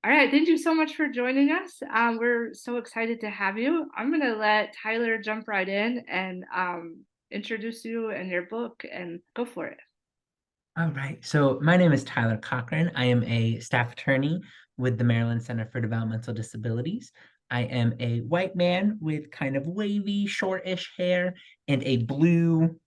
All right, thank you so much for joining us. We're so excited to have you. I'm going to let Tyler jump right in and introduce you and your book and go for it. All right. So my name is Tyler Cochran. I am a staff attorney with the Maryland Center for Developmental Disabilities. I am a white man with kind of wavy, shortish hair and a blue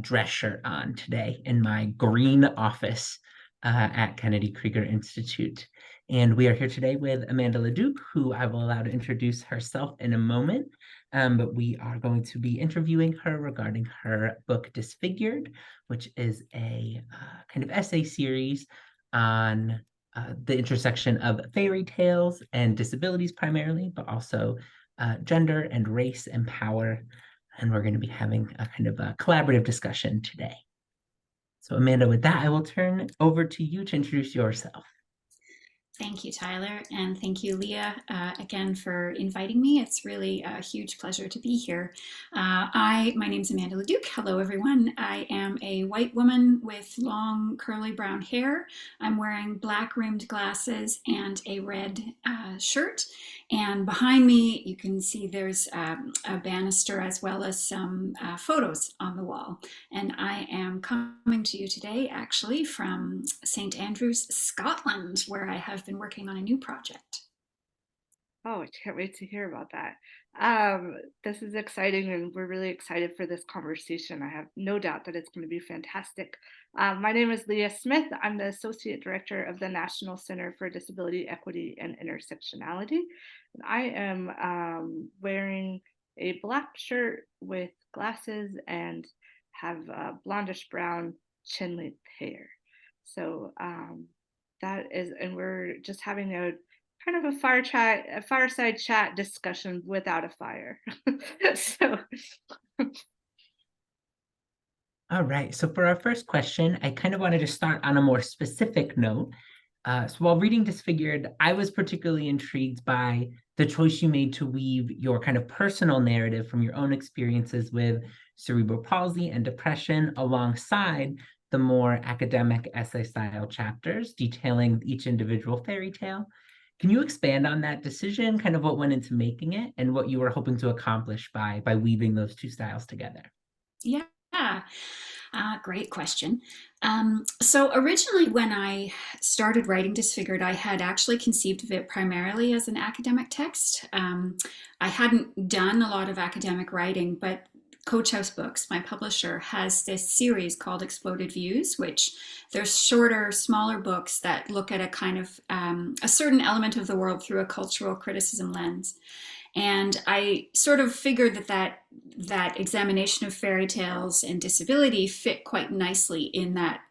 dress shirt on today in my green office at Kennedy Krieger Institute. And we are here today with Amanda Leduc, who I will allow to introduce herself in a moment. But we are going to be interviewing her regarding her book Disfigured, which is a kind of essay series on the intersection of fairy tales and disabilities primarily, but also gender and race and power. And we're going to be having a kind of a collaborative discussion today. So Amanda, with that, I will turn over to you to introduce yourself. Thank you, Tyler, and thank you, Leah, again for inviting me. It's really a huge pleasure to be here. My name's Amanda Leduc. Hello, everyone. I am a white woman with long, curly brown hair. I'm wearing black rimmed glasses and a red shirt. And behind me, you can see there's a banister as well as some photos on the wall. And I am coming to you today, actually, from St. Andrews, Scotland, where I have been working on a new project. Oh, I can't wait to hear about that. This is exciting, and we're really excited for this conversation. I have no doubt that it's going to be fantastic. My name is Leah Smith. I'm the Associate Director of the National Center for Disability Equity and Intersectionality. And I am wearing a black shirt with glasses and have blondish brown chin length hair. So that is, and we're just having a kind of a fireside chat discussion without a fire. So, All right. So for our first question, I kind of wanted to start on a more specific note. So while reading Disfigured, I was particularly intrigued by the choice you made to weave your kind of personal narrative from your own experiences with cerebral palsy and depression alongside the more academic essay style chapters detailing each individual fairy tale. Can you expand on that decision, kind of what went into making it and what you were hoping to accomplish by weaving those two styles together? Yeah. Great question. So originally, when I started writing Disfigured, I had actually conceived of it primarily as an academic text. I hadn't done a lot of academic writing, but Coach House Books, my publisher, has this series called Exploded Views, which they're shorter, smaller books that look at a kind of a certain element of the world through a cultural criticism lens. And I sort of figured that examination of fairy tales and disability fit quite nicely in that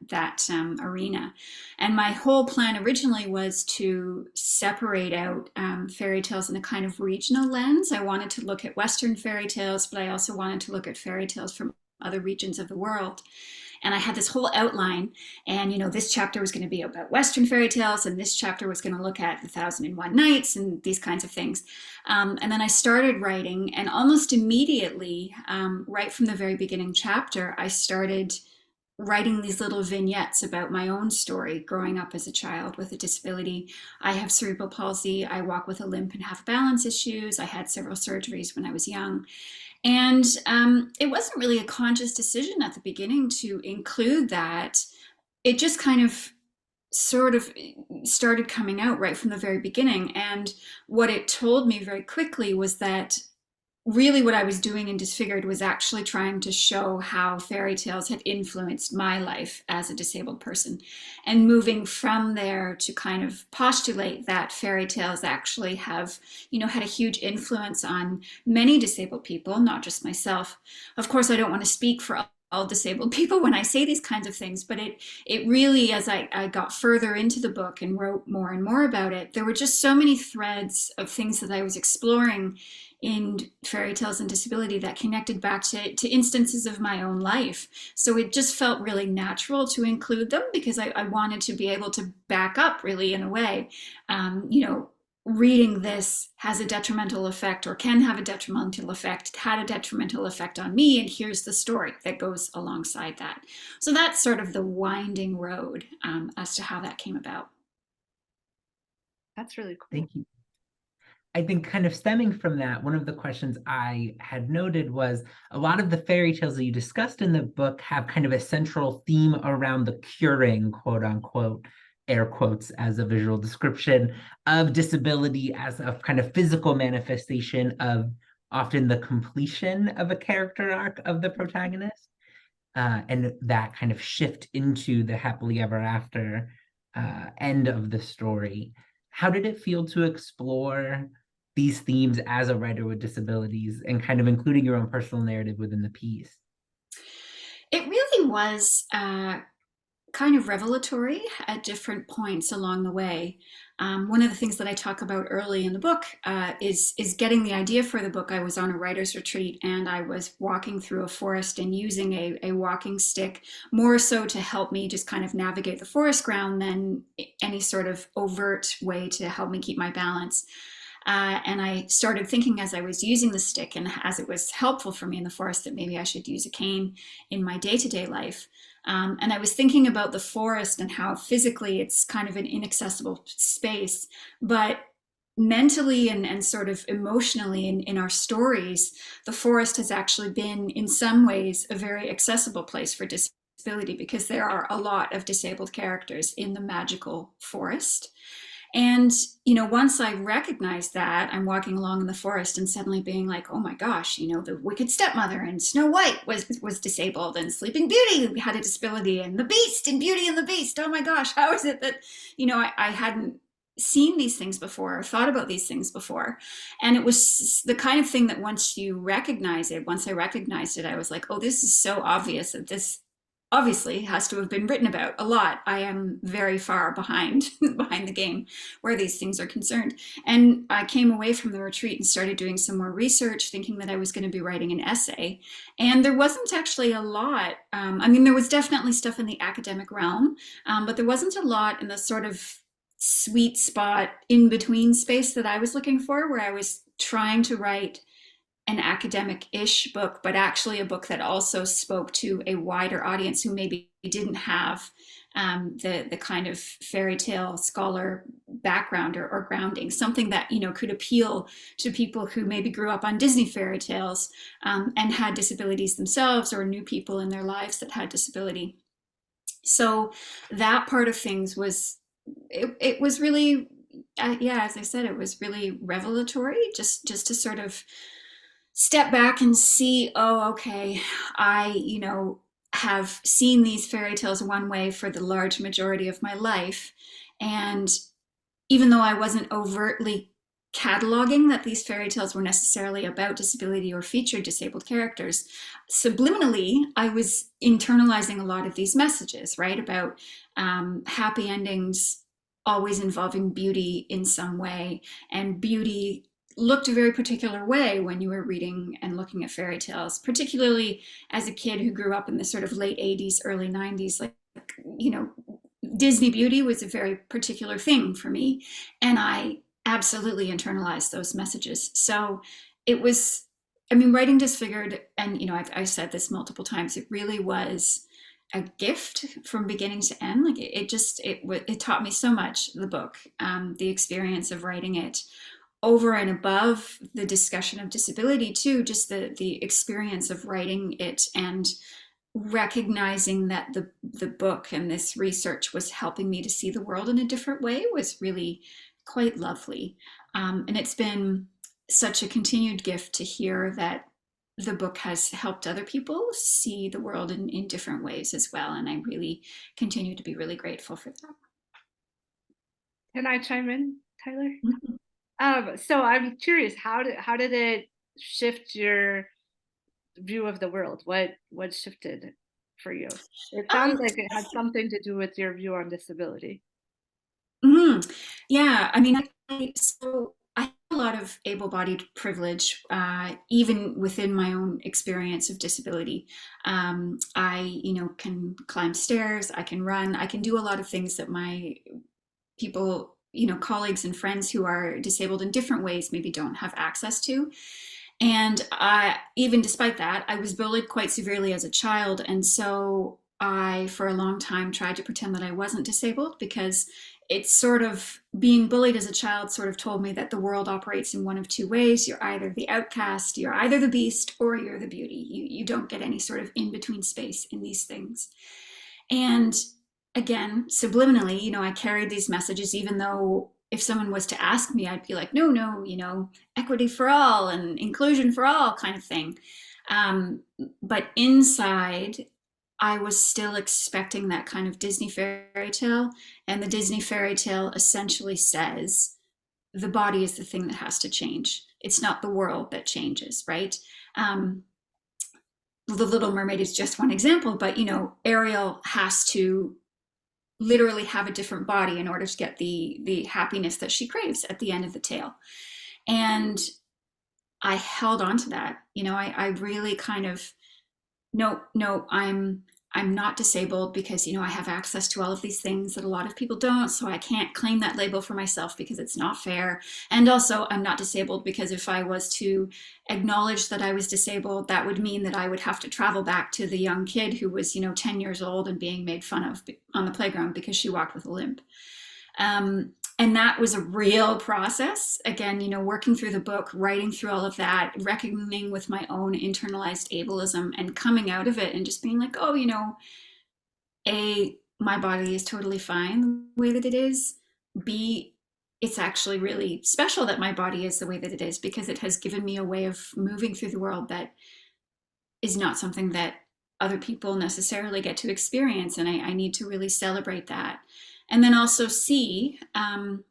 arena. And my whole plan originally was to separate out fairy tales in a kind of regional lens. I wanted to look at Western fairy tales, but I also wanted to look at fairy tales from other regions of the world. And I had this whole outline, and this chapter was going to be about Western fairy tales, and this chapter was going to look at the Thousand and One Nights and these kinds of things. And then I started writing, and almost immediately, right from the very beginning chapter, I started writing these little vignettes about my own story growing up as a child with a disability. I have cerebral palsy. I walk with a limp and have balance issues. I had several surgeries when I was young. And it wasn't really a conscious decision at the beginning to include that. It just kind of sort of started coming out right from the very beginning. And what it told me very quickly was that really what I was doing in Disfigured was actually trying to show how fairy tales had influenced my life as a disabled person, and moving from there to kind of postulate that fairy tales actually have, had a huge influence on many disabled people, not just myself. Of course, I don't want to speak for all disabled people when I say these kinds of things, but it really, as I got further into the book and wrote more and more about it, there were just so many threads of things that I was exploring in fairy tales and disability that connected back to instances of my own life. So it just felt really natural to include them because I wanted to be able to back up, really, in a way. Reading this has a detrimental effect or can have a detrimental effect, it had a detrimental effect on me, and here's the story that goes alongside that. So that's sort of the winding road as to how that came about. That's really cool. Thank you. I think kind of stemming from that, one of the questions I had noted was a lot of the fairy tales that you discussed in the book have kind of a central theme around the curing, quote unquote, air quotes as a visual description of disability as a kind of physical manifestation of often the completion of a character arc of the protagonist. And that kind of shift into the happily ever after end of the story. How did it feel to explore these themes as a writer with disabilities and kind of including your own personal narrative within the piece? It really was kind of revelatory at different points along the way. One of the things that I talk about early in the book is getting the idea for the book. I was on a writer's retreat and I was walking through a forest and using a walking stick more so to help me just kind of navigate the forest ground than any sort of overt way to help me keep my balance. And I started thinking as I was using the stick and as it was helpful for me in the forest that maybe I should use a cane in my day-to-day life. And I was thinking about the forest and how physically it's kind of an inaccessible space, but mentally and sort of emotionally in our stories, the forest has actually been in some ways a very accessible place for disability because there are a lot of disabled characters in the magical forest. And, once I recognized that, I'm walking along in the forest and suddenly being like, oh my gosh, the wicked stepmother and Snow White was disabled and Sleeping Beauty had a disability and the Beast in Beauty and the Beast. Oh my gosh, how is it that, I hadn't seen these things before or thought about these things before. And it was the kind of thing that once I recognized it, I was like, oh, this is so obvious that this obviously has to have been written about a lot. I am very far behind behind the game where these things are concerned. And I came away from the retreat and started doing some more research, thinking that I was going to be writing an essay. And there wasn't actually a lot. There was definitely stuff in the academic realm, but there wasn't a lot in the sort of sweet spot in between space that I was looking for, where I was trying to write an academic-ish book, but actually a book that also spoke to a wider audience who maybe didn't have the kind of fairy tale scholar background or grounding, something that could appeal to people who maybe grew up on Disney fairy tales and had disabilities themselves or knew people in their lives that had disability. So that part of things was it was really as I said, it was really revelatory just to sort of step back and see, oh, okay, I, have seen these fairy tales one way for the large majority of my life. And even though I wasn't overtly cataloging that these fairy tales were necessarily about disability or featured disabled characters, subliminally, I was internalizing a lot of these messages, right? About happy endings always involving beauty in some way, and beauty looked a very particular way when you were reading and looking at fairy tales, particularly as a kid who grew up in the sort of late 80s, early 90s. Like, Disney beauty was a very particular thing for me. And I absolutely internalized those messages. So it was, writing Disfigured, and, I've said this multiple times, it really was a gift from beginning to end. Like it taught me so much, the book, the experience of writing it, over and above the discussion of disability too, just the experience of writing it and recognizing that the book and this research was helping me to see the world in a different way was really quite lovely. And it's been such a continued gift to hear that the book has helped other people see the world in different ways as well. And I really continue to be really grateful for that. Can I chime in, Tyler? Mhm. So I'm curious, how did it shift your view of the world? What shifted for you? It sounds like it had something to do with your view on disability. Mhm. Yeah, so I have a lot of able-bodied privilege, even within my own experience of disability. I, can climb stairs, I can run, I can do a lot of things that my people, colleagues and friends who are disabled in different ways maybe don't have access to. And even despite that, I was bullied quite severely as a child. And so I, for a long time, tried to pretend that I wasn't disabled because it's sort of being bullied as a child sort of told me that the world operates in one of two ways. You're either the outcast, you're either the beast, or you're the beauty. You don't get any sort of in between space in these things. And again, subliminally, I carried these messages, even though if someone was to ask me, I'd be like, no, no, equity for all and inclusion for all kind of thing. But inside, I was still expecting that kind of Disney fairy tale. And the Disney fairy tale essentially says the body is the thing that has to change. It's not the world that changes, right? The Little Mermaid is just one example, but Ariel has to literally have a different body in order to get the happiness that she craves at the end of the tale. And I held on to that. I really kind of, no, I'm not disabled because I have access to all of these things that a lot of people don't, so I can't claim that label for myself because it's not fair. And also, I'm not disabled because if I was to acknowledge that I was disabled, that would mean that I would have to travel back to the young kid who was 10 years old and being made fun of on the playground because she walked with a limp. And that was a real process. Again, working through the book, writing through all of that, reckoning with my own internalized ableism and coming out of it and just being like, oh, A, my body is totally fine the way that it is. B, it's actually really special that my body is the way that it is because it has given me a way of moving through the world that is not something that other people necessarily get to experience. And I need to really celebrate that. And then also C, the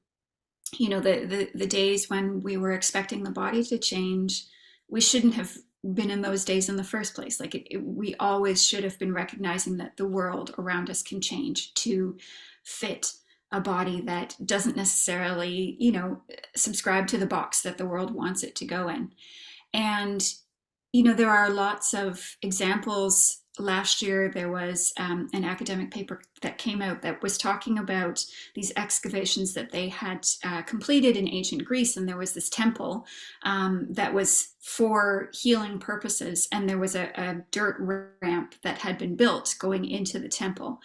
days when we were expecting the body to change, we shouldn't have been in those days in the first place. Like we always should have been recognizing that the world around us can change to fit a body that doesn't necessarily, subscribe to the box that the world wants it to go in. And, there are lots of examples. Last year, there was an academic paper that came out that was talking about these excavations that they had completed in ancient Greece. And there was this temple that was for healing purposes. And there was a dirt ramp that had been built going into the temple,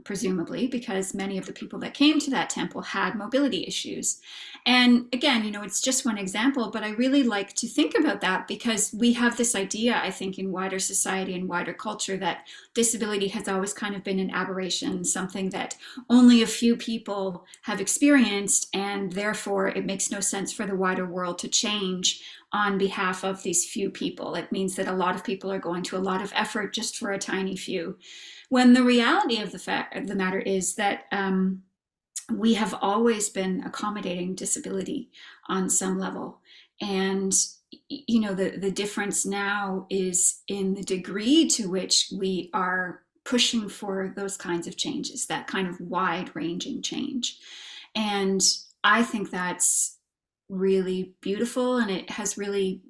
presumably because many of the people that came to that temple had mobility issues. And again, it's just one example, but I really like to think about that because we have this idea, I think, in wider society and wider culture that disability has always kind of been an aberration, something that only a few people have experienced, and therefore it makes no sense for the wider world to change on behalf of these few people. It means that a lot of people are going to a lot of effort just for a tiny few. When the reality of the matter is that we have always been accommodating disability on some level. And the difference now is in the degree to which we are pushing for those kinds of changes, that kind of wide-ranging change. And I think that's really beautiful, and it has really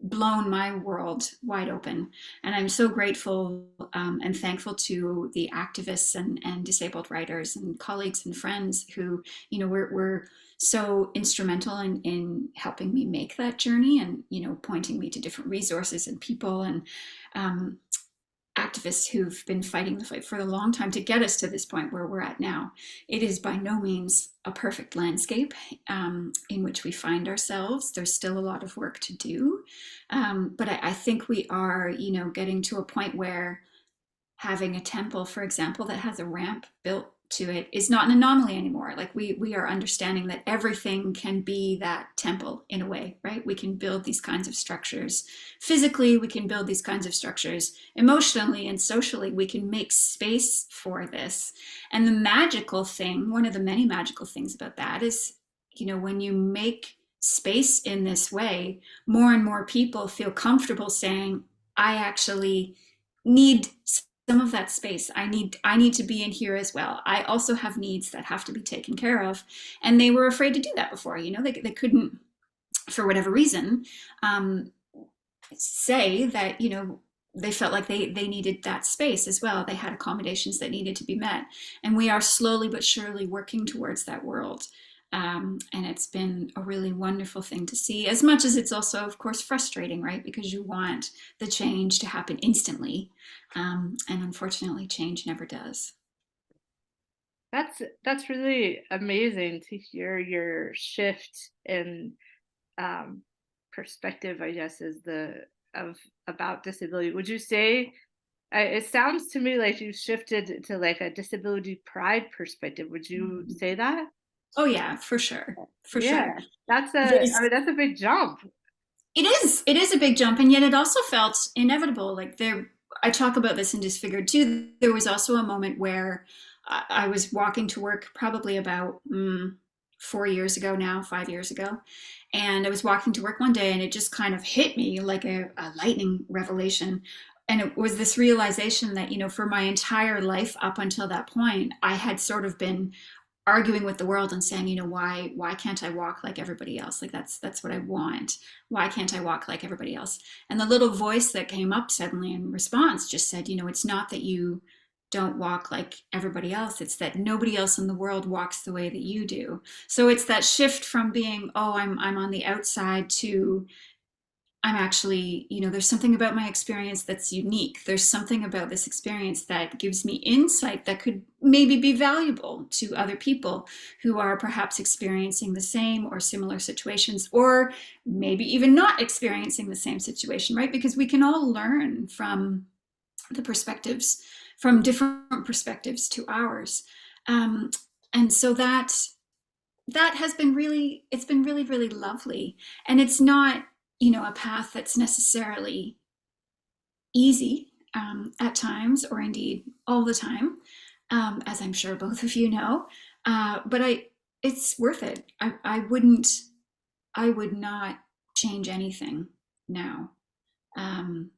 blown my world wide open. And I'm so grateful and thankful to the activists and disabled writers and colleagues and friends who, were so instrumental in helping me make that journey and, pointing me to different resources and people and activists who've been fighting the fight for a long time to get us to this point where we're at now. It is by no means a perfect landscape in which we find ourselves. There's still a lot of work to do. But I think we are, getting to a point where having a temple, for example, that has a ramp built to it is not an anomaly anymore. Like we are understanding that everything can be that temple in a way, right? We can build these kinds of structures physically, we can build these kinds of structures emotionally and socially. We can make space for this. And the magical thing, one of the many magical things about that is, when you make space in this way, more and more people feel comfortable saying, I actually need some of that space. I need to be in here as well. I also have needs that have to be taken care of. And they were afraid to do that before. They couldn't, for whatever reason, say that, they felt like they needed that space as well. They had accommodations that needed to be met. And we are slowly but surely working towards that world. And it's been a really wonderful thing to see, as much as it's also, of course, frustrating, right? Because you want the change to happen instantly. And unfortunately, change never does. That's really amazing to hear your shift in um, perspective, I guess, is the of about disability. Would you say it sounds to me like you shifted to like a disability pride perspective? Would you Mhm. say that? Oh yeah, for sure, for sure. Yeah, that's I There's mean, that's a big jump. it is a big jump, and yet it also felt inevitable. Like there, I talk about this in Disfigured too. There was also a moment where I was walking to work, probably about 4 years ago now, 5 years ago, and I was walking to work one day, and it just kind of hit me like a lightning revelation. And it was this realization that, for my entire life up until that point, I had sort of been arguing with the world and saying, why can't I walk like everybody else? Like that's what I want. Why can't I walk like everybody else? And the little voice that came up suddenly in response just said, it's not that you don't walk like everybody else, it's that nobody else in the world walks the way that you do. So it's that shift from being, oh, I'm on the outside, to I'm actually, there's something about my experience that's unique. There's something about this experience that gives me insight that could maybe be valuable to other people who are perhaps experiencing the same or similar situations, or maybe even not experiencing the same situation, right? Because we can all learn from the perspectives, from different perspectives to ours. Um, and so that has been really, it's been really, really lovely. And it's not, a path that's necessarily easy at times, or indeed all the time, as I'm sure both of you know. But it's worth it. I would not change anything now. Um,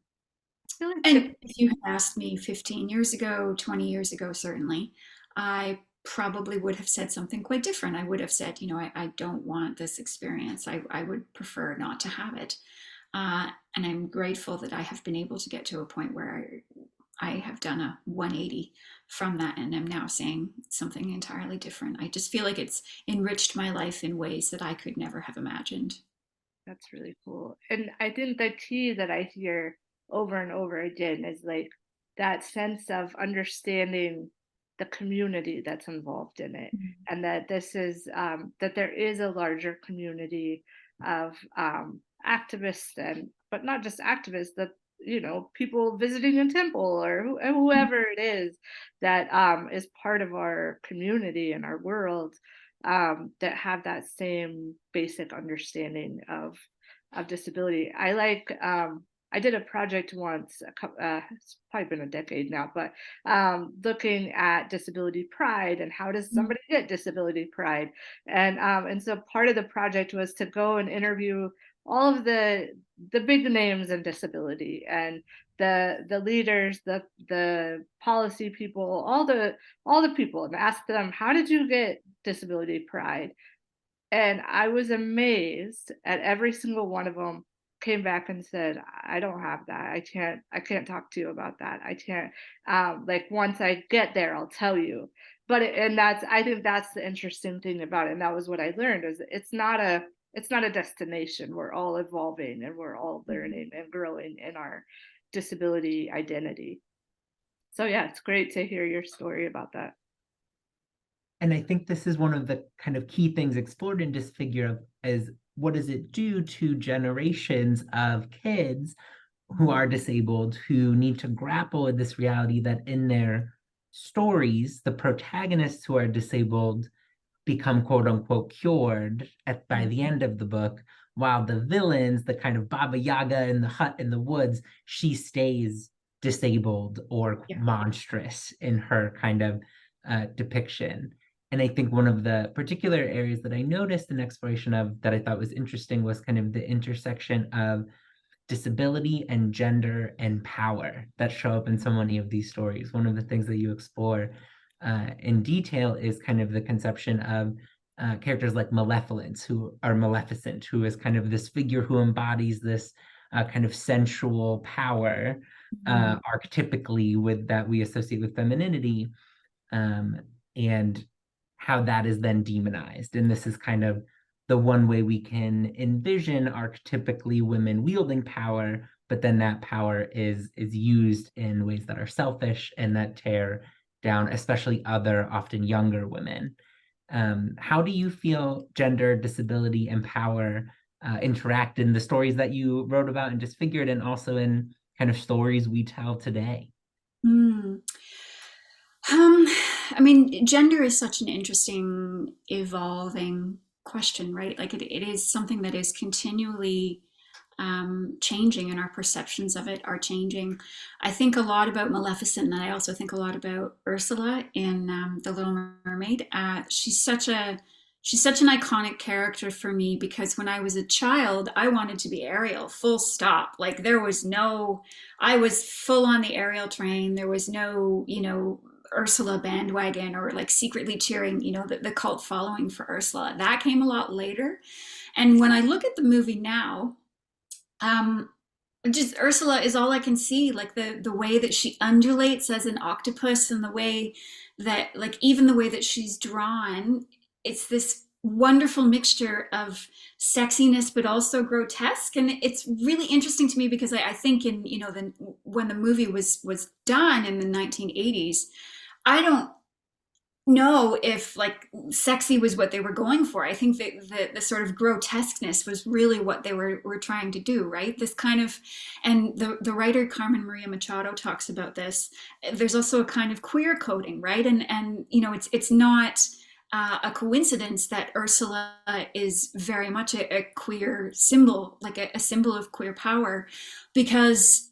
I feel like and if you had asked me 15 years ago, 20 years ago, certainly, I probably would have said something quite different. I would have said, I don't want this experience. I would prefer not to have it. And I'm grateful that I have been able to get to a point where I have done a 180 from that, and I'm now saying something entirely different. I just feel like it's enriched my life in ways that I could never have imagined. that's really cool. And I think the key that I hear over and over again is like that sense of understanding the community that's involved in it. And that this is, that there is a larger community of activists, and, but not just activists, that, people visiting a temple, or whoever it is that is part of our community and our world, that have that same basic understanding of disability. I did a project once, it's probably been a decade now, but looking at disability pride and how does Mhm. somebody get disability pride, and so part of the project was to go and interview all of the big names in disability, and the leaders, the policy people, all the people, and ask them, how did you get disability pride? And I was amazed at every single one of them came back and said, I don't have that. I can't talk to you about that. I can't, like, once I get there, I'll tell you. And I think that's the interesting thing about it. And that was what I learned, is it's not a destination. We're all evolving, and we're all learning and growing in our disability identity. So yeah, it's great to hear your story about that. And I think this is one of the kind of key things explored in Disfigure is what does it do to generations of kids who are disabled, who need to grapple with this reality that in their stories, the protagonists who are disabled become quote unquote cured by the end of the book, while the villains, the kind of Baba Yaga in the hut in the woods, she stays disabled or Yeah. monstrous in her kind of depiction. And I think one of the particular areas that I noticed an exploration of that I thought was interesting was kind of the intersection of disability and gender and power that show up in so many of these stories. One of the things that you explore in detail is kind of the conception of characters like Malevolence, who are Maleficent, who is kind of this figure who embodies this kind of sensual power, Mhm. archetypically with that we associate with femininity, um, and how that is then demonized. And this is kind of the one way we can envision archetypically women wielding power, but then that power is used in ways that are selfish and that tear down, especially other, often younger women. How do you feel gender, disability, and power interact in the stories that you wrote about and Disfigured, and also in kind of stories we tell today? Mm. Um, I mean, gender is such an interesting, evolving question, right? Like it is something that is continually changing, and our perceptions of it are changing. I think a lot about Maleficent, and I also think a lot about Ursula in The Little Mermaid. She's such an iconic character for me because when I was a child, I wanted to be Ariel, full stop. Like there was no, I was full on the Ariel train. There was no, Ursula bandwagon or like secretly cheering, the cult following for Ursula. That came a lot later. And when I look at the movie now, um, just Ursula is all I can see. Like the way that she undulates as an octopus, and the way that, like, even the way that she's drawn, it's this wonderful mixture of sexiness but also grotesque. And it's really interesting to me because I think in when the movie was done in the 1980s, I don't know if like sexy was what they were going for. I think that the sort of grotesqueness was really what they were trying to do, right? This kind of, and the writer Carmen Maria Machado talks about this. There's also a kind of queer coding, right? And it's not a coincidence that Ursula is very much a queer symbol, like a symbol of queer power, because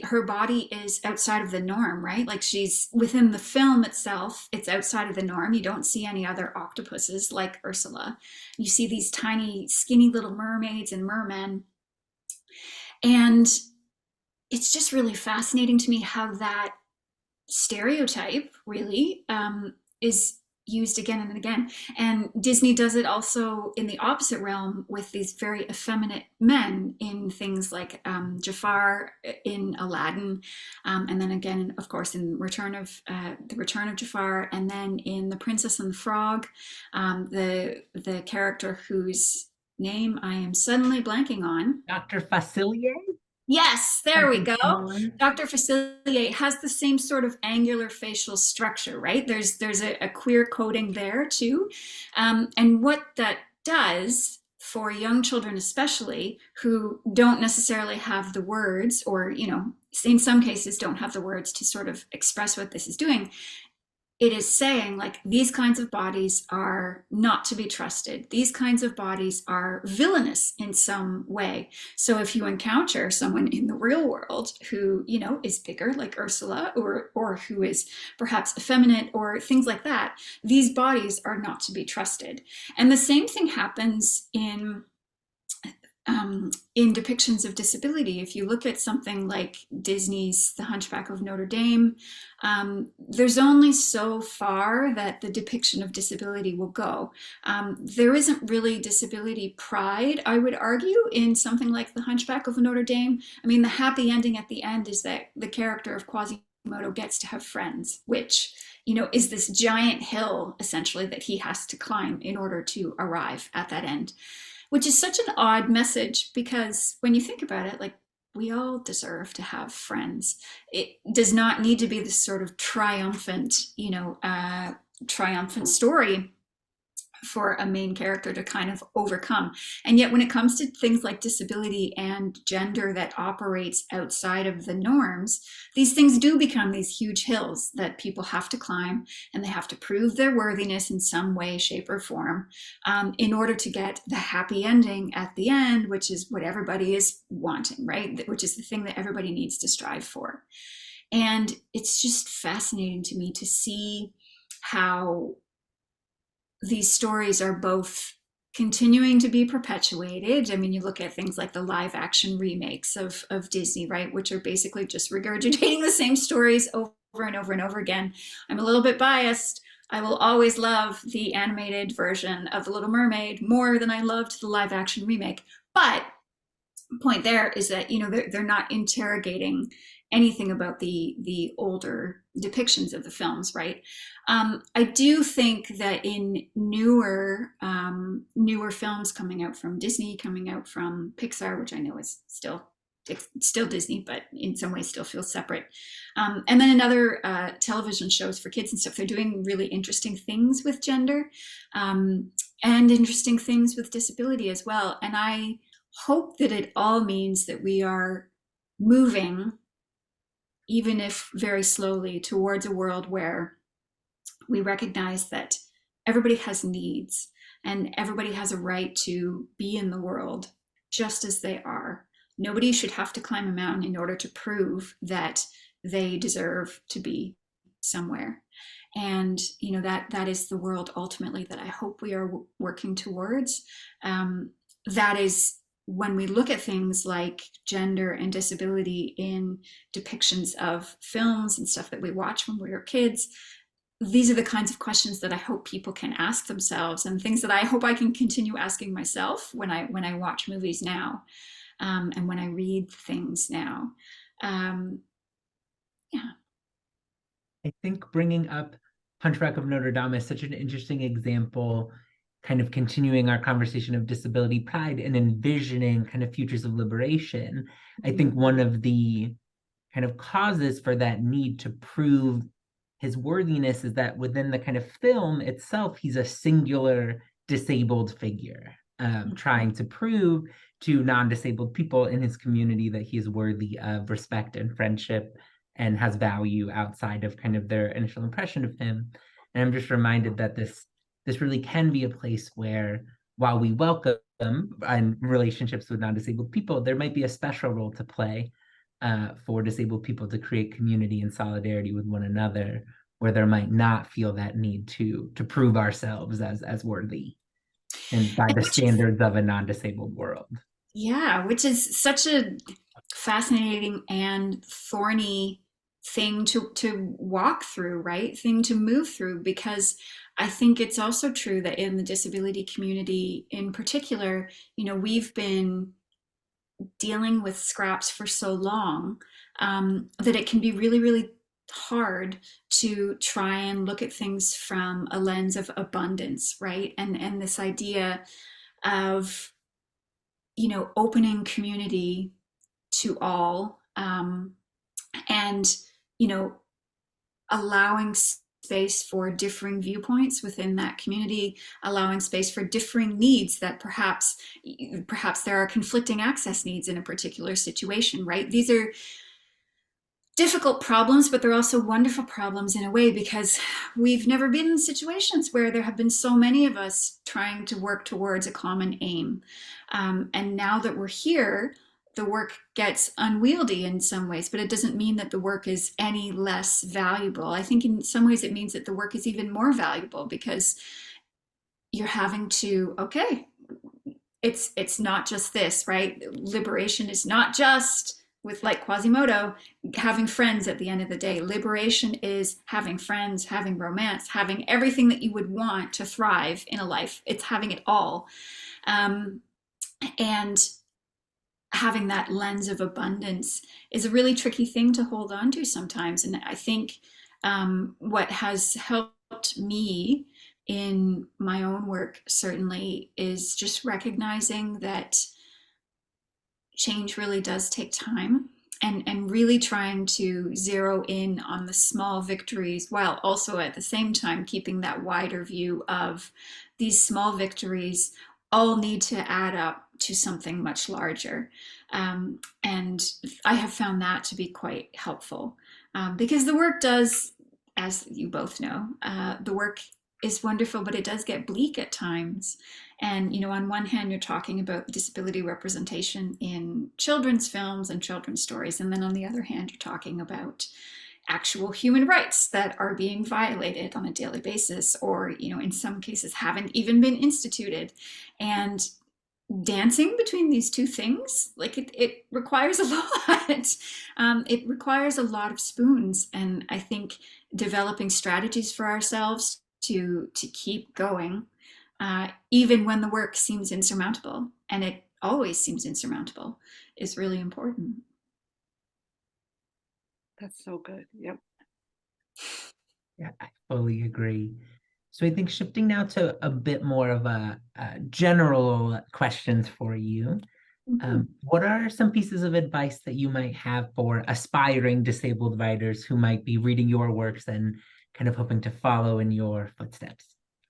her body is outside of the norm, right? Like she's within the film itself, it's outside of the norm. You don't see any other octopuses like Ursula. You see these tiny, skinny little mermaids and mermen. And it's just really fascinating to me how that stereotype really is used again and again. And Disney does it also in the opposite realm with these very effeminate men in things like Jafar in Aladdin, and then again, of course, in the Return of Jafar, and then in The Princess and the Frog, the character whose name I am suddenly blanking on. Dr. Facilier? Yes, there we Something go. similar? Dr. Facilier has the same sort of angular facial structure, right? There's a queer coding there too. And what that does for young children, especially who don't necessarily have the words, or, in some cases don't have the words to sort of express what this is doing, it is saying like these kinds of bodies are not to be trusted. These kinds of bodies are villainous in some way. So if you encounter someone in the real world who, is bigger like Ursula, or who is perhaps effeminate or things like that, these bodies are not to be trusted. And the same thing happens in depictions of disability. If you look at something like Disney's The Hunchback of Notre Dame, there's only so far that the depiction of disability will go. There isn't really disability pride, I would argue, in something like The Hunchback of Notre Dame. I mean, the happy ending at the end is that the character of Quasimodo gets to have friends, which is this giant hill essentially that he has to climb in order to arrive at that end, which is such an odd message because when you think about it, like, we all deserve to have friends. It does not need to be this sort of triumphant, triumphant story for a main character to kind of overcome. And yet when it comes to things like disability and gender that operates outside of the norms, these things do become these huge hills that people have to climb, and they have to prove their worthiness in some way, shape, or form in order to get the happy ending at the end, which is what everybody is wanting, right? Which is the thing that everybody needs to strive for. And it's just fascinating to me to see how these stories are both continuing to be perpetuated. I mean, you look at things like the live action remakes of Disney, right, which are basically just regurgitating the same stories over and over and over again. I'm a little bit biased. I will always love the animated version of The Little Mermaid more than I loved the live action remake. But the point there is that, they're not interrogating anything about the older depictions of the films, right? I do think that in newer films coming out from Disney, coming out from Pixar, which I know is still it's still Disney, but in some ways still feels separate. And then another television shows for kids and stuff. They're doing really interesting things with gender, and interesting things with disability as well. And I hope that it all means that we are moving, even if very slowly, towards a world where we recognize that everybody has needs and everybody has a right to be in the world just as they are. Nobody should have to climb a mountain in order to prove that they deserve to be somewhere. And that is the world ultimately that I hope we are working towards. That is when we look at things like gender and disability in depictions of films and stuff that we watch when we were kids, these are the kinds of questions that I hope people can ask themselves, and things that I hope I can continue asking myself when I watch movies now, and when I read things now. Yeah. I think bringing up Hunchback of Notre Dame is such an interesting example, kind of continuing our conversation of disability pride and envisioning kind of futures of liberation. I think one of the kind of causes for that need to prove his worthiness is that within the kind of film itself, he's a singular disabled figure, trying to prove to non-disabled people in his community that he is worthy of respect and friendship and has value outside of kind of their initial impression of him. And I'm just reminded that this really can be a place where, while we welcome in relationships with non-disabled people, there might be a special role to play for disabled people to create community and solidarity with one another, where there might not feel that need to prove ourselves as worthy and by the standards of a non-disabled world. Yeah, which is such a fascinating and thorny thing to walk through, right? Thing to move through, because I think it's also true that in the disability community in particular, we've been dealing with scraps for so long, that it can be really, really hard to try and look at things from a lens of abundance, right? And this idea of opening community to all, and allowing space for differing viewpoints within that community, allowing space for differing needs that perhaps there are conflicting access needs in a particular situation, right? These are difficult problems, but they're also wonderful problems in a way, because we've never been in situations where there have been so many of us trying to work towards a common aim. And now that we're here, the work gets unwieldy in some ways, but it doesn't mean that the work is any less valuable. I think in some ways it means that the work is even more valuable, because you're having to, okay, it's not just this, right? Liberation is not just, with like Quasimodo, having friends at the end of the day. Liberation is having friends, having romance, having everything that you would want to thrive in a life. It's having it all. And having that lens of abundance is a really tricky thing to hold on to sometimes. And I think what has helped me in my own work certainly is just recognizing that change really does take time, and really trying to zero in on the small victories, while also at the same time keeping that wider view of these small victories all need to add up to something much larger. And I have found that to be quite helpful, because the work does, as you both know, the work is wonderful, but it does get bleak at times. And, on one hand, you're talking about disability representation in children's films and children's stories. And then on the other hand, you're talking about actual human rights that are being violated on a daily basis, or, in some cases haven't even been instituted. And dancing between these two things, like it requires a lot. It requires a lot of spoons. And I think developing strategies for ourselves to keep going, even when the work seems insurmountable, and it always seems insurmountable, is really important. That's so good. Yep. Yeah, I fully agree. So I think shifting now to a bit more of a general questions for you. What are some pieces of advice that you might have for aspiring disabled writers who might be reading your works and kind of hoping to follow in your footsteps?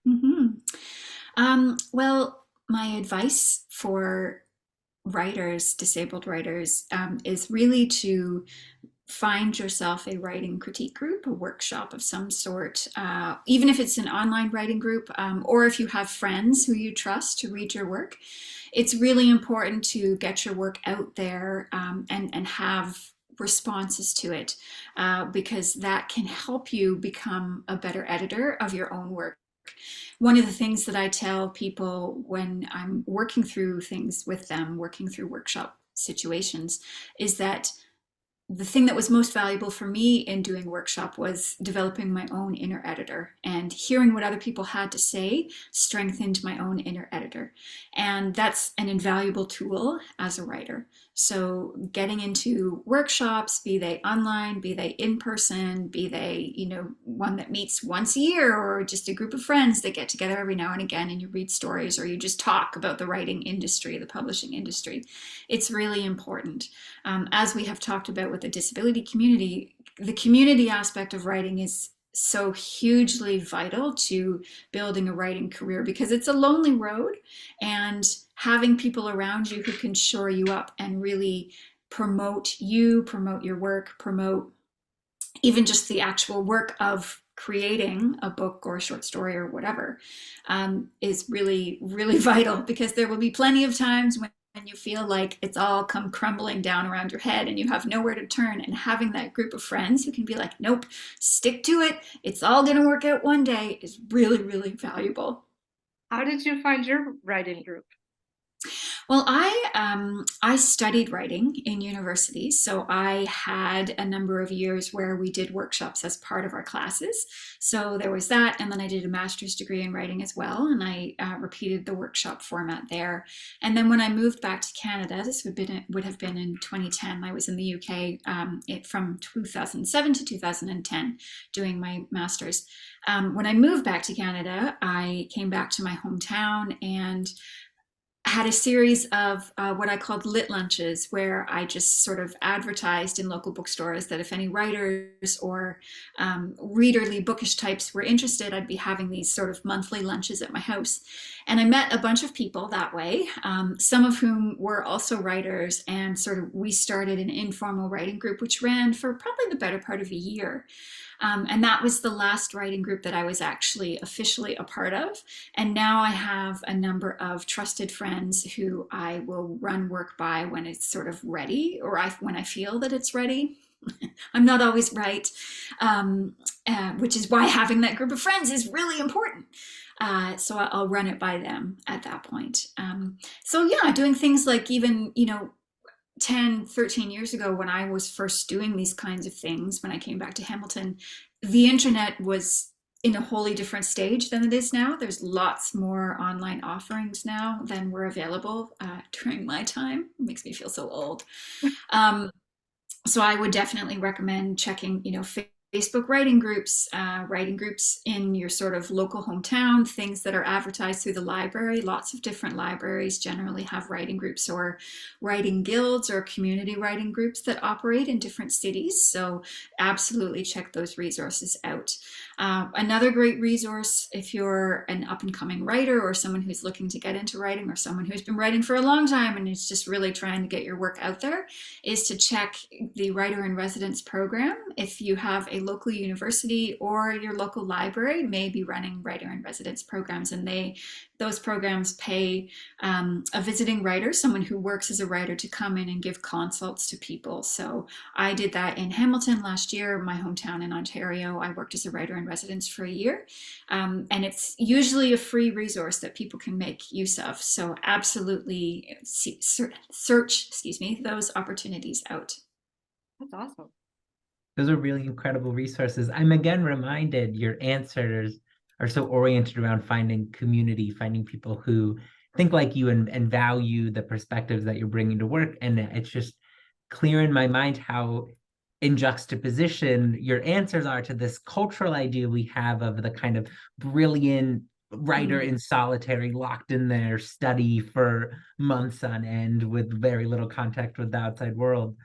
Mhm. Well, my advice for writers, disabled writers, is really to find yourself a writing critique group, a workshop of some sort, even if it's an online writing group, or if you have friends who you trust to read your work. It's really important to get your work out there, and have responses to it, because that can help you become a better editor of your own work. One of the things that I tell people when I'm working through things with them, working through workshop situations, is that the thing that was most valuable for me in doing workshop was developing my own inner editor, and hearing what other people had to say strengthened my own inner editor. And that's an invaluable tool as a writer. So getting into workshops, be they online, be they in person, be they, one that meets once a year, or just a group of friends that get together every now and again and you read stories, or you just talk about the writing industry, the publishing industry. It's really important. As we have talked about with the disability community, the community aspect of writing is so hugely vital to building a writing career, because it's a lonely road, and having people around you who can shore you up and really promote you, promote your work, promote even just the actual work of creating a book or a short story or whatever, is really, really vital, because there will be plenty of times when you feel like it's all come crumbling down around your head and you have nowhere to turn. And having that group of friends who can be like, nope, stick to it, it's all going to work out one day, is really, really valuable. How did you find your writing group? Well, I studied writing in university, so I had a number of years where we did workshops as part of our classes. So there was that, and then I did a master's degree in writing as well, and I repeated the workshop format there. And then when I moved back to Canada, this would have been in 2010. I was in the UK, from 2007 to 2010 doing my master's. When I moved back to Canada, I came back to my hometown and had a series of what I called lit lunches, where I just sort of advertised in local bookstores that if any writers or readerly bookish types were interested, I'd be having these sort of monthly lunches at my house. And I met a bunch of people that way, some of whom were also writers, and sort of we started an informal writing group, which ran for probably the better part of a year. And that was the last writing group that I was actually officially a part of. And now I have a number of trusted friends who I will run work by when it's sort of ready, or when I feel that it's ready. I'm not always right, which is why having that group of friends is really important. So I'll run it by them at that point. So yeah, doing things like even, 10, 13 years ago, when I was first doing these kinds of things, when I came back to Hamilton, the internet was in a wholly different stage than it is now. There's lots more online offerings now than were available during my time. It makes me feel so old. Um, so I would definitely recommend checking, Facebook writing groups in your sort of local hometown, things that are advertised through the library. Lots of different libraries generally have writing groups or writing guilds or community writing groups that operate in different cities. So absolutely check those resources out. Another great resource, if you're an up and coming writer, or someone who's looking to get into writing, or someone who's been writing for a long time and is just really trying to get your work out there, is to check the Writer in Residence program. If you have a local university, or your local library may be running Writer in Residence programs, and those programs pay a visiting writer, someone who works as a writer, to come in and give consults to people. So I did that in Hamilton last year, my hometown in Ontario. I worked as a writer in residence for a year, and it's usually a free resource that people can make use of. So absolutely search, those opportunities out. That's awesome. Those are really incredible resources. I'm again reminded your answers are so oriented around finding community, finding people who think like you and value the perspectives that you're bringing to work. And it's just clear in my mind how in juxtaposition your answers are to this cultural idea we have of the kind of brilliant writer in solitary, locked in their study for months on end with very little contact with the outside world.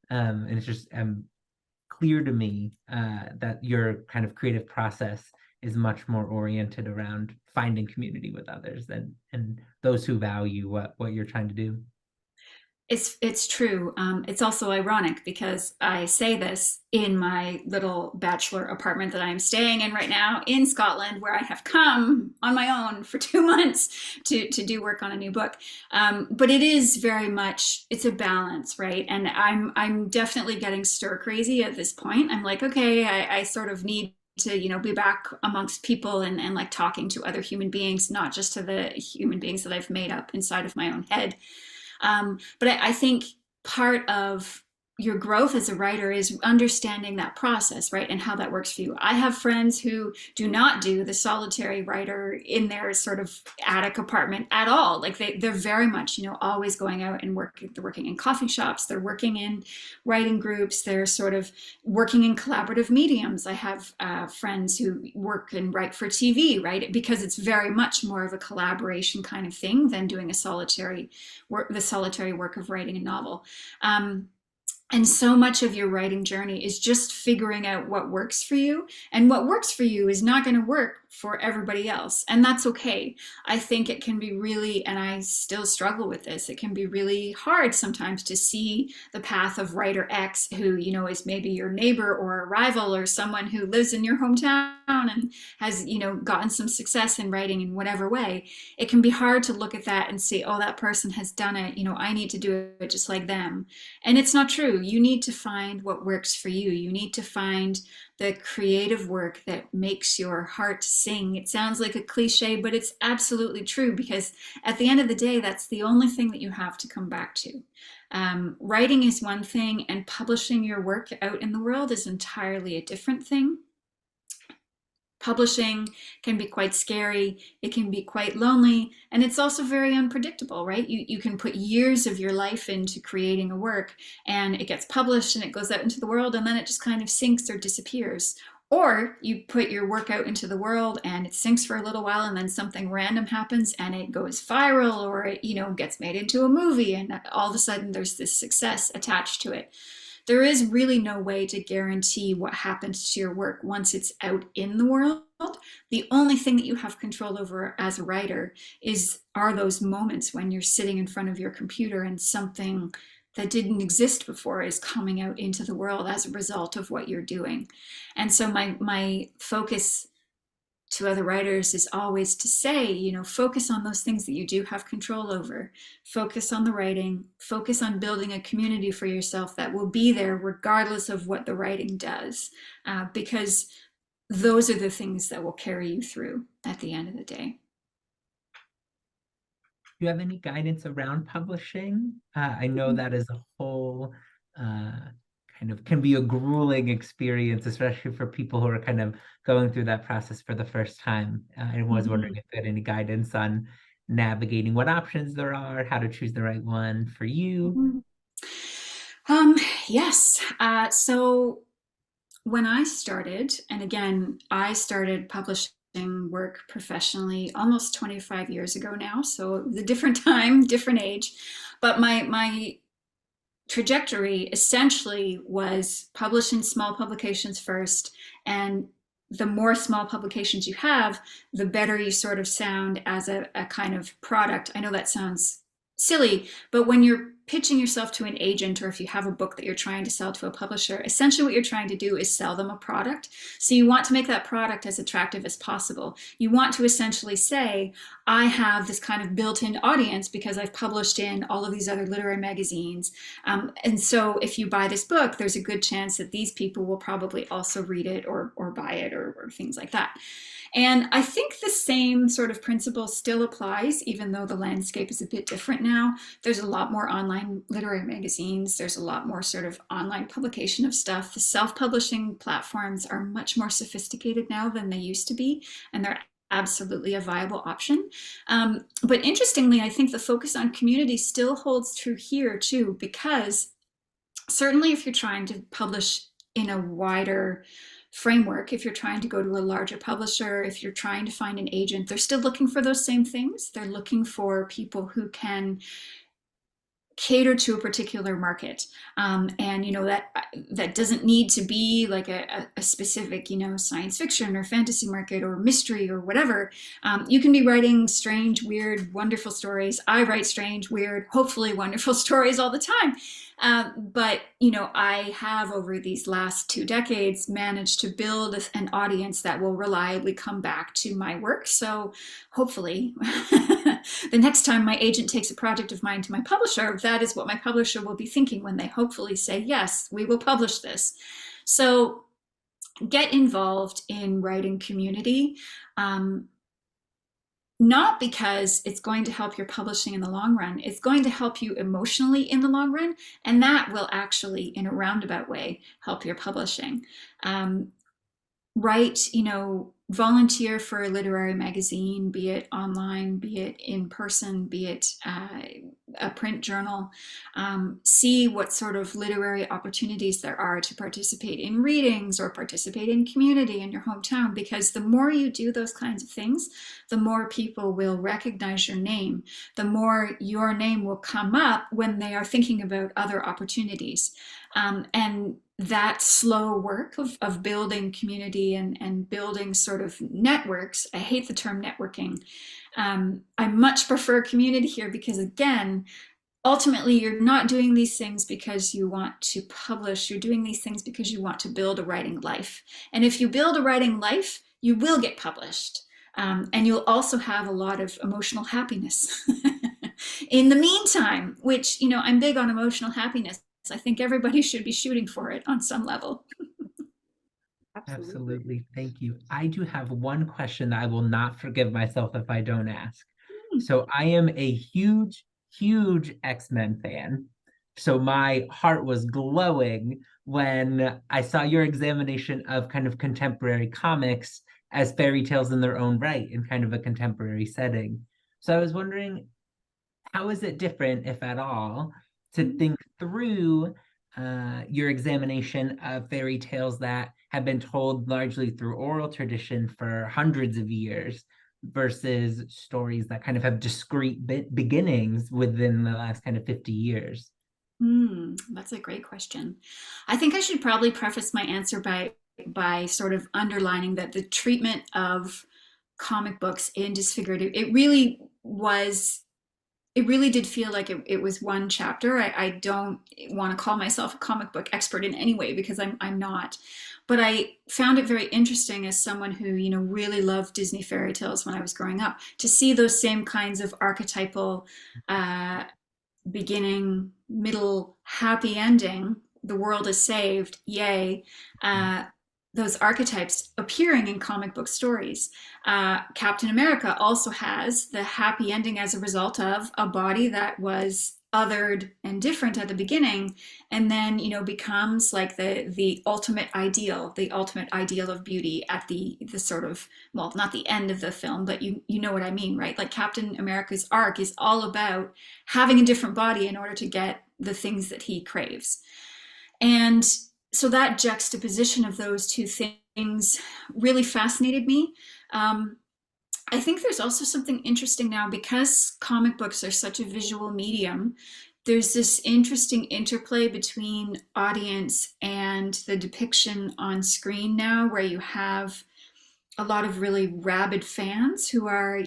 And it's just clear to me that your kind of creative process is much more oriented around finding community with others and those who value what you're trying to do. It's true. It's also ironic because I say this in my little bachelor apartment that I'm staying in right now in Scotland, where I have come on my own for 2 months to do work on a new book. But it is very much, it's a balance, right? And I'm definitely getting stir crazy at this point. I'm like, okay, I sort of need to be back amongst people and like talking to other human beings, not just to the human beings that I've made up inside of my own head. But I think part of your growth as a writer is understanding that process, right? And how that works for you. I have friends who do not do the solitary writer in their sort of attic apartment at all. Like they're very much, always going out and they're working in coffee shops, they're working in writing groups, they're sort of working in collaborative mediums. I have friends who work and write for TV, right? Because it's very much more of a collaboration kind of thing than doing the solitary work of writing a novel. And so much of your writing journey is just figuring out what works for you. And what works for you is not going to work for everybody else. And that's okay. I think it can be really, and I still struggle with this, it can be really hard sometimes to see the path of writer X who, is maybe your neighbor or a rival or someone who lives in your hometown and has, gotten some success in writing in whatever way. It can be hard to look at that and say, oh, that person has done it. I need to do it just like them. And it's not true. You need to find what works for you. You need to find the creative work that makes your heart sing. It sounds like a cliche, but it's absolutely true, because at the end of the day, that's the only thing that you have to come back to. Writing is one thing, and publishing your work out in the world is entirely a different thing. Publishing can be quite scary, it can be quite lonely, and it's also very unpredictable, right? You can put years of your life into creating a work, and it gets published and it goes out into the world, and then it just kind of sinks or disappears. Or you put your work out into the world and it sinks for a little while, and then something random happens and it goes viral, or it gets made into a movie, and all of a sudden there's this success attached to it. There is really no way to guarantee what happens to your work once it's out in the world. The only thing that you have control over as a writer are those moments when you're sitting in front of your computer and something that didn't exist before is coming out into the world as a result of what you're doing. And so my focus to other writers is always to say, focus on those things that you do have control over. Focus on the writing, focus on building a community for yourself that will be there regardless of what the writing does, because those are the things that will carry you through at the end of the day. Do you have any guidance around publishing? I know that is a whole kind of can be a grueling experience, especially for people who are kind of going through that process for the first time. I was wondering if you had any guidance on navigating what options there are, how to choose the right one for you. Yes. So when I started, and again, I started publishing work professionally almost 25 years ago now, so it was a different time, different age, but my trajectory essentially was publish in small publications first, and the more small publications you have, the better you sort of sound as a kind of product. I know that sounds silly, but when you're pitching yourself to an agent, or if you have a book that you're trying to sell to a publisher, essentially what you're trying to do is sell them a product. So you want to make that product as attractive as possible. You want to essentially say, I have this kind of built-in audience because I've published in all of these other literary magazines. And so if you buy this book, there's a good chance that these people will probably also read it or buy it or things like that. And I think the same sort of principle still applies, even though the landscape is a bit different now. There's a lot more online literary magazines. There's a lot more sort of online publication of stuff. The self-publishing platforms are much more sophisticated now than they used to be, and they're absolutely a viable option. But interestingly, I think the focus on community still holds true here too, because certainly if you're trying to publish in a wider framework. If you're trying to go to a larger publisher, if you're trying to find an agent, they're still looking for those same things. They're looking for people who can cater to a particular market, and that doesn't need to be like a specific science fiction or fantasy market or mystery or whatever. You can be writing strange, weird, wonderful stories. I write strange, weird, hopefully wonderful stories all the time. But I have, over these last 2 decades, managed to build an audience that will reliably come back to my work. So hopefully the next time my agent takes a project of mine to my publisher, that is what my publisher will be thinking when they hopefully say, yes, we will publish this. So get involved in writing community. Not because it's going to help your publishing in the long run. It's going to help you emotionally in the long run, and that will actually, in a roundabout way, help your publishing. Write, volunteer for a literary magazine, be it online, be it in person, be it a print journal. See what sort of literary opportunities there are to participate in readings or participate in community in your hometown, because the more you do those kinds of things, the more people will recognize your name, the more your name will come up when they are thinking about other opportunities. And that slow work of building community and building sort of networks. I hate the term networking. I much prefer community here because, again, ultimately, you're not doing these things because you want to publish. You're doing these things because you want to build a writing life. And if you build a writing life, you will get published. And you'll also have a lot of emotional happiness in the meantime, which, I'm big on emotional happiness. I think everybody should be shooting for it on some level. Absolutely. Absolutely. Thank you. I do have one question that I will not forgive myself if I don't ask. So I am a huge, huge X-Men fan. So my heart was glowing when I saw your examination of kind of contemporary comics as fairy tales in their own right in kind of a contemporary setting. So I was wondering, how is it different, if at all, to think through your examination of fairy tales that have been told largely through oral tradition for hundreds of years versus stories that kind of have discrete beginnings within the last kind of 50 years? That's a great question. I think I should probably preface my answer by sort of underlining that the treatment of comic books in Disfigured, it really did feel like it was one chapter. I don't want to call myself a comic book expert in any way, because I'm not. But I found it very interesting, as someone who, really loved Disney fairy tales when I was growing up, to see those same kinds of archetypal beginning, middle, happy ending, the world is saved, yay, those archetypes appearing in comic book stories. Captain America also has the happy ending as a result of a body that was othered and different at the beginning, and then becomes like the ultimate ideal of beauty at the sort of, well, not the end of the film, but you know what I mean, right? Like Captain America's arc is all about having a different body in order to get the things that he craves. And so that juxtaposition of those two things really fascinated me. I think there's also something interesting now, because comic books are such a visual medium. There's this interesting interplay between audience and the depiction on screen now, where you have a lot of really rabid fans who are,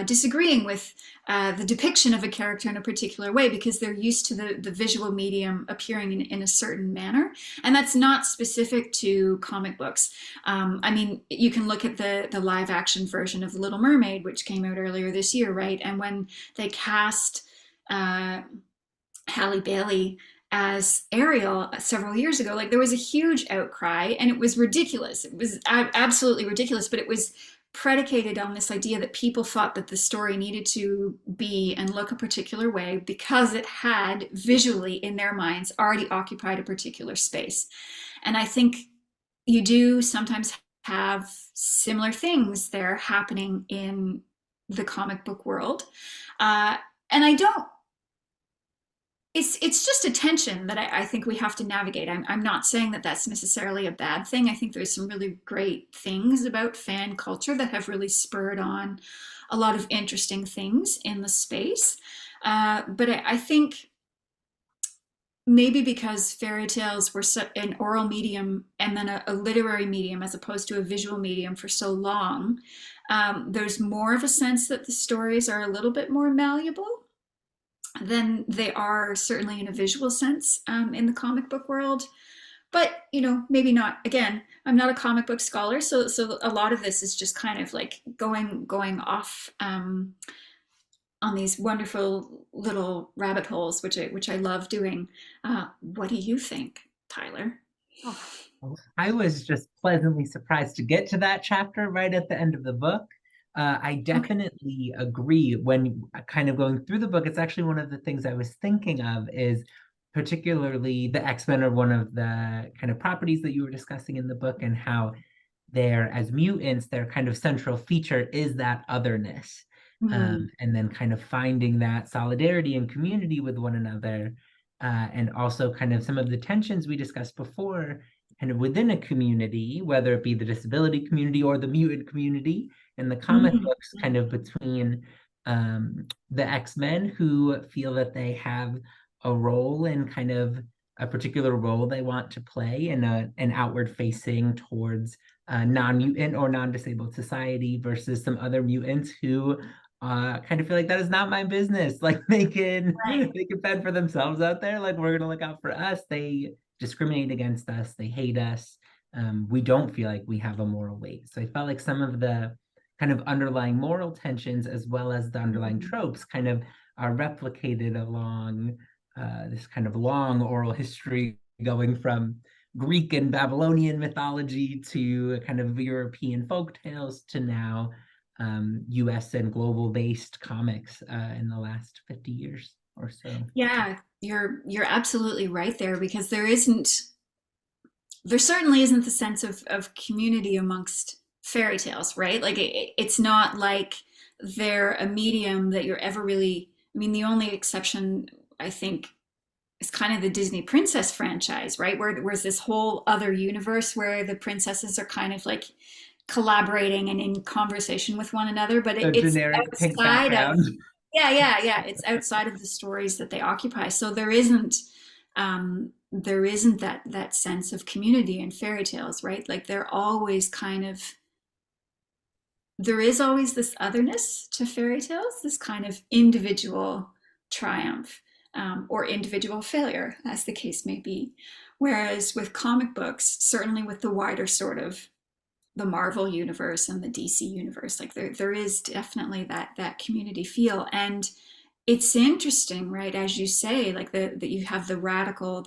disagreeing with the depiction of a character in a particular way, because they're used to the visual medium appearing in a certain manner. And that's not specific to comic books. I mean, you can look at the live action version of The Little Mermaid, which came out earlier this year, right? And when they cast Halle Bailey as Ariel several years ago, like, there was a huge outcry, and it was ridiculous. It was absolutely ridiculous, but it was predicated on this idea that people thought that the story needed to be and look a particular way because it had visually, in their minds, already occupied a particular space. And I think you do sometimes have similar things there happening in the comic book world. And I don't it's just a tension that I think we have to navigate. I'm not saying that that's necessarily a bad thing. I think there's some really great things about fan culture that have really spurred on a lot of interesting things in the space. But I think maybe because fairy tales were an oral medium and then a literary medium as opposed to a visual medium for so long, there's more of a sense that the stories are a little bit more malleable than they are certainly in a visual sense in the comic book world. But maybe not. Again, I'm not a comic book scholar, so a lot of this is just kind of like going off on these wonderful little rabbit holes, which I love doing. What do you think, Tyler? Oh, I was just pleasantly surprised to get to that chapter right at the end of the book. I Okay. definitely agree. When kind of going through the book, it's actually one of the things I was thinking of is particularly the X-Men are one of the kind of properties that you were discussing in the book, and how they're, as mutants, their kind of central feature is that otherness. Mm. And then kind of finding that solidarity and community with one another. And also kind of some of the tensions we discussed before, kind of within a community, whether it be the disability community or the mutant community in the comic Mm. books, kind of between the X-Men who feel that they have a role in kind of a particular role they want to play in an outward facing towards non-mutant or non-disabled society, versus some other mutants who kind of feel like that is not my business. Like they can fend for themselves out there. Like we're gonna look out for us. They discriminate against us. They hate us. We don't feel like we have a moral weight. So I felt like some of the kind of underlying moral tensions as well as the underlying Mm. tropes kind of are replicated along this kind of long oral history going from Greek and Babylonian mythology to kind of European folk tales to now US and global based comics in the last 50 years or so. Yeah, you're absolutely right there because there certainly isn't the sense of community amongst fairy tales, right? Like it's not like they're a medium that you're ever really. I mean, the only exception I think is kind of the Disney princess franchise, right? Where's this whole other universe where the princesses are kind of like collaborating and in conversation with one another, but So it's generic pink outside of. background. Yeah. It's outside of the stories that they occupy. So there isn't that sense of community in fairy tales, right? Like there is always this otherness to fairy tales, this kind of individual triumph, or individual failure, as the case may be. Whereas with comic books, certainly with the wider sort of the Marvel universe and the DC universe. Like there is definitely that community feel, and it's interesting, right? As you say, like that you have the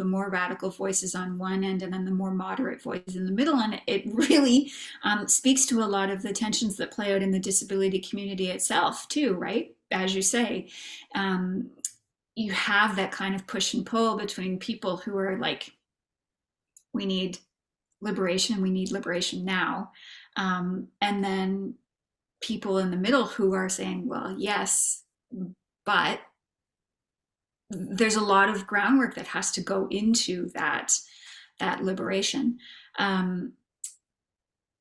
more radical voices on one end, and then the more moderate voices in the middle, and it really speaks to a lot of the tensions that play out in the disability community itself, too, right? As you say, um, you have that kind of push and pull between people who are like, we need liberation, we need liberation now. And then people in the middle who are saying, well, yes, but there's a lot of groundwork that has to go into that liberation. Um,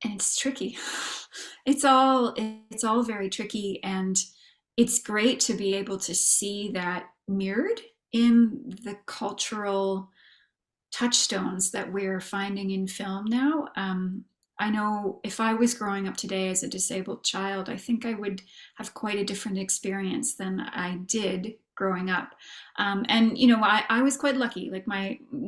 and it's tricky. It's all very tricky, and it's great to be able to see that mirrored in the cultural touchstones that we're finding in film now. I know if I was growing up today as a disabled child, I think I would have quite a different experience than I did growing up. And I was quite lucky. Like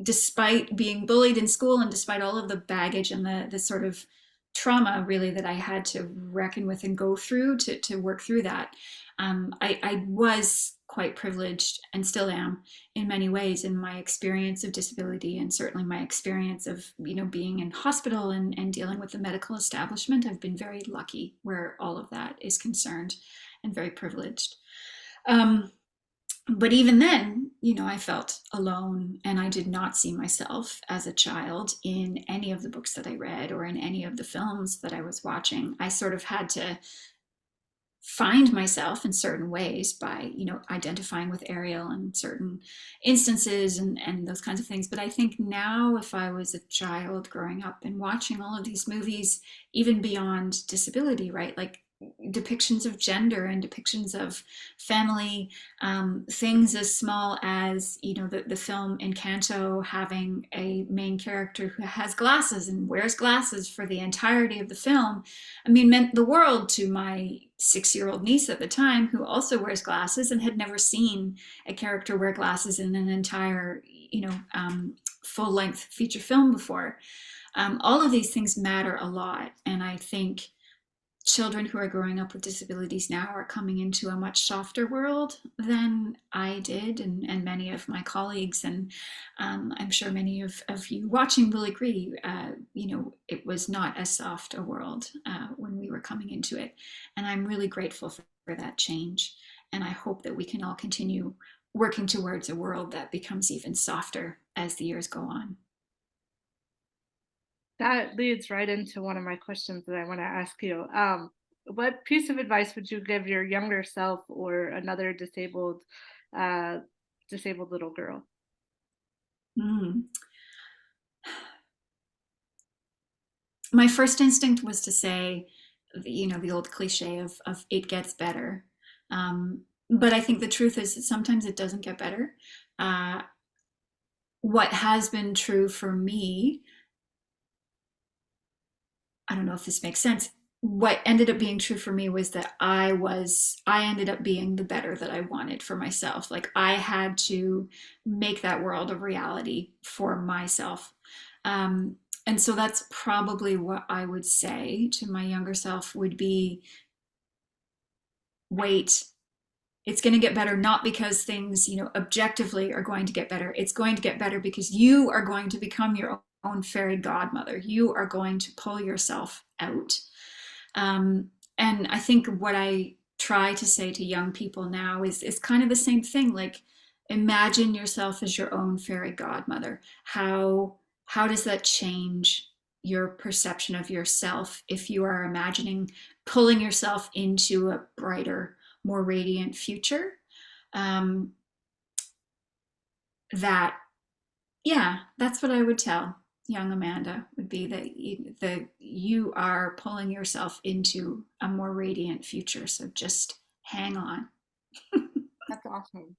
despite being bullied in school and despite all of the baggage and the sort of trauma really that I had to reckon with and go through to work through that, I was quite privileged and still am in many ways in my experience of disability, and certainly my experience of being in hospital and dealing with the medical establishment. I've been very lucky where all of that is concerned, and very privileged. um, but even then, I felt alone, and I did not see myself as a child in any of the books that I read or in any of the films that I was watching. I sort of had to find myself in certain ways by, identifying with Ariel in certain instances and those kinds of things. But I think now, if I was a child growing up and watching all of these movies, even beyond disability, right? Like depictions of gender and depictions of family, things as small as, the film Encanto having a main character who has glasses and wears glasses for the entirety of the film, I mean, meant the world to my 6-year-old niece at the time, who also wears glasses and had never seen a character wear glasses in an entire, full length feature film before. All of these things matter a lot. And I think children who are growing up with disabilities now are coming into a much softer world than I did, and many of my colleagues, and I'm sure many of you watching will agree. It was not as soft a world when we were coming into it, and I'm really grateful for that change. And I hope that we can all continue working towards a world that becomes even softer as the years go on. That leads right into one of my questions that I want to ask you. What piece of advice would you give your younger self or another uh, disabled little girl? Mm. My first instinct was to say, the old cliche of it gets better. But I think the truth is that sometimes it doesn't get better. Uh, what has been true for me, I don't know if this makes sense. What ended up being true for me was that I ended up being the better that I wanted for myself. Like I had to make that world a reality for myself. Um, and so that's probably what I would say to my younger self would be, wait, it's going to get better, not because things, objectively are going to get better. It's going to get better because you are going to become your own fairy godmother. You are going to pull yourself out. And I think what I try to say to young people now is kind of the same thing. Like, imagine yourself as your own fairy godmother. How does that change your perception of yourself if you are imagining pulling yourself into a brighter, more radiant future? Um, that Yeah, that's what I would tell young Amanda, would be that you are pulling yourself into a more radiant future. So just hang on. That's awesome.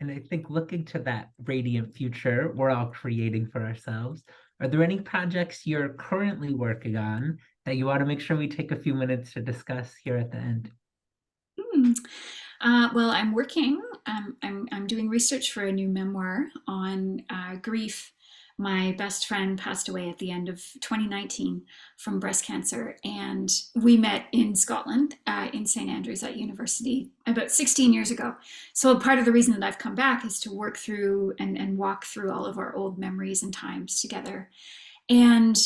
And I think looking to that radiant future we're all creating for ourselves, are there any projects you're currently working on that you want to make sure we take a few minutes to discuss here at the end? Hmm. Well, I'm working. I'm doing research for a new memoir on grief. My best friend passed away at the end of 2019 from breast cancer, and we met in Scotland, in St Andrews at university about 16 years ago. So part of the reason that I've come back is to work through and walk through all of our old memories and times together. And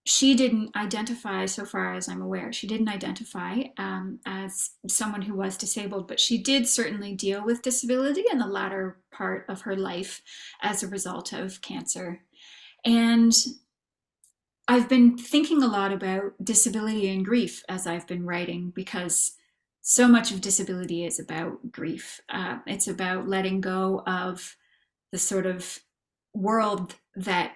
she didn't identify, so far as I'm aware, she didn't identify as someone who was disabled, but she did certainly deal with disability in the latter part of her life as a result of cancer. And I've been thinking a lot about disability and grief as I've been writing, because so much of disability is about grief. It's about letting go of the sort of world that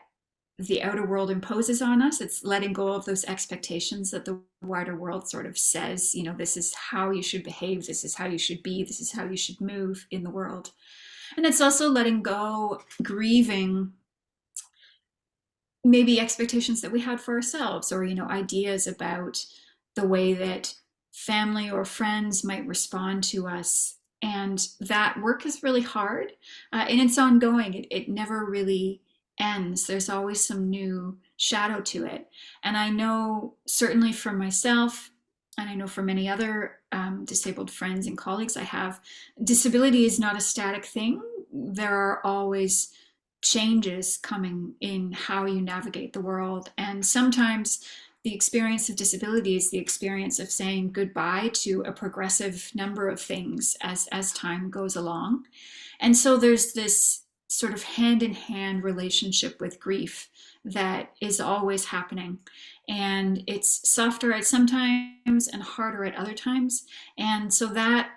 the outer world imposes on us. It's letting go of those expectations that the wider world sort of says, this is how you should behave, this is how you should be, this is how you should move in the world. And it's also letting go, grieving maybe expectations that we had for ourselves, or ideas about the way that family or friends might respond to us. And that work is really hard, and it's ongoing. It never really ends. There's always some new shadow to it. And I know, certainly for myself, and I know for many other disabled friends and colleagues I have, disability is not a static thing. There are always changes coming in how you navigate the world. And sometimes the experience of disability is the experience of saying goodbye to a progressive number of things as time goes along. And so there's this sort of hand in hand relationship with grief that is always happening. And it's softer at some times and harder at other times. And so that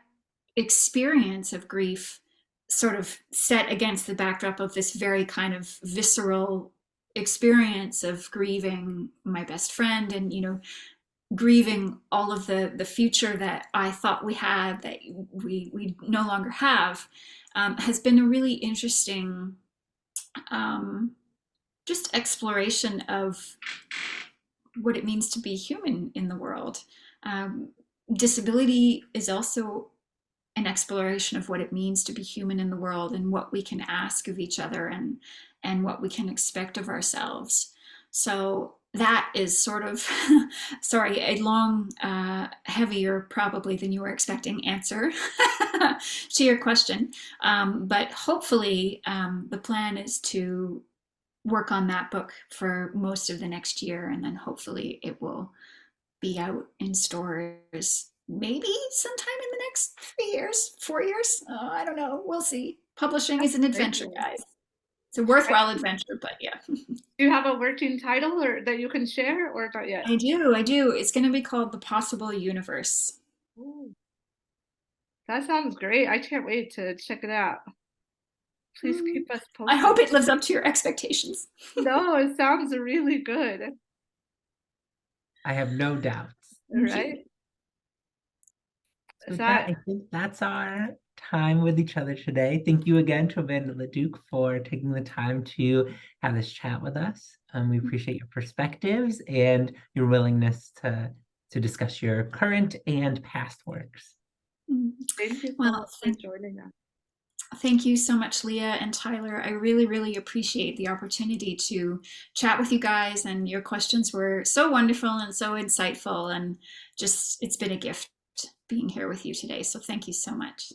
experience of grief, sort of set against the backdrop of this very kind of visceral experience of grieving my best friend, and grieving all of the future that I thought we had that we no longer have, has been a really interesting um, just exploration of what it means to be human in the world. Um, Disability is also an exploration of what it means to be human in the world, and what we can ask of each other, and what we can expect of ourselves. So that is sort of sorry, a long, heavier probably than you were expecting answer to your question. But hopefully, the plan is to work on that book for most of the next year, and then hopefully it will be out in stores maybe sometime in the next 3 years, 4 years. I don't know. We'll see. Publishing is an adventure, guys. It's a worthwhile adventure, but yeah. Do you have a working title or that you can share, or not yet? I do. It's going to be called The Possible Universe. Ooh, that sounds great. I can't wait to check it out. Please keep us I posted. hope it lives up to your expectations. No, it sounds really good. I have no doubts. All right. So Is with that, that I think that's our time with each other today. Thank you again to Amanda Leduc for taking the time to have this chat with us. We appreciate your perspectives and your willingness to discuss your current and past works. thank you so Well, much for joining us. thank you so much, Leah and Tyler. I really, really appreciate the opportunity to chat with you guys, and your questions were so wonderful and so insightful, and just it's been a gift being here with you today. So thank you so much.